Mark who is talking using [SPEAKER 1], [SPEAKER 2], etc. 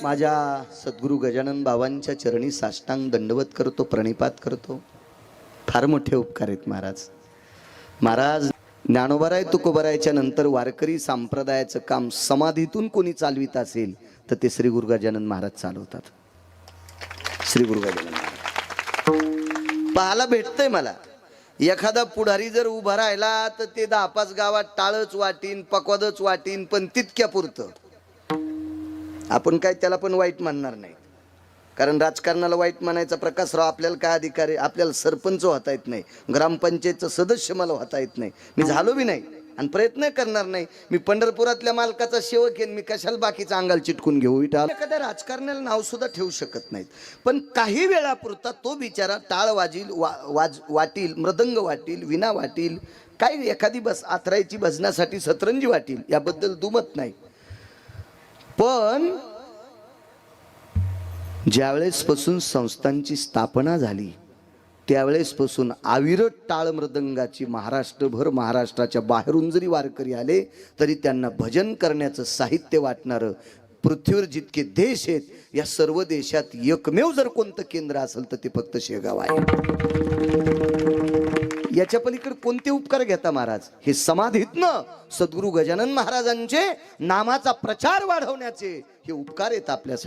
[SPEAKER 1] माझ्या सद्गुरू गजानन बाबांच्या चरणी साष्टांग दंडवत करतो, प्रणिपात करतो. फार मोठे उपकार आहेत महाराज. महाराज ज्ञानोबाराय तुकोबारायच्या नंतर वारकरी संप्रदायाचं काम समाधीतून कोणी चालवित असेल तर ते श्री गुरु गजानन महाराज चालवतात. श्री गुरु गजानन महाराज पाहायला भेटतंय मला. एखादा पुढारी जर उभा राहिला तर ते 10-5 गावात टाळच वाटीन, पकवादच वाटीन, पण तितक्या पुरतं. आपण काय त्याला पण वाईट मानणार नाही, कारण राजकारणाला वाईट मानायचा प्रकाशराव आपल्याला काय अधिकार आहे? आपल्याला सरपंच होता येत नाही, ग्रामपंचायतचं सदस्य मला होता येत नाही, मी झालो बी नाही आणि प्रयत्न करणार नाही. मी पंढरपुरातल्या मालकाचा सेवक आहे, मी कशाला बाकीचा अंगाल चिटकून घेऊ? एखाद्या राजकारण्याला नाव सुद्धा ठेवू शकत नाहीत, पण काही वेळापुरता तो बिचारा टाळ वाटील, मृदंग वाटील, विना वाटील, काय एखादी आथरायची भजनासाठी सतरंजी वाटील, याबद्दल दुमत नाही. पण ज्यावेळेसपासून संस्थांची स्थापना झाली त्यावेळेसपासून अविरत टाळ मृदंगाची महाराष्ट्राच्या बाहेरून जरी वारकरी आले तरी त्यांना भजन करण्याचं साहित्य वाटणारं पृथ्वीवर जितके देश आहेत या सर्व देशात एकमेव जर कोणतं केंद्र असेल तर ते फक्त शेगाव आहे. याच्या पलीकडे कोणते उपकार घेता महाराज? हे समाधीतनं सद्गुरू गजानन महाराजांचे नामाचा प्रचार वाढवण्याचे हे उपकार आहेत आपल्यासाठी.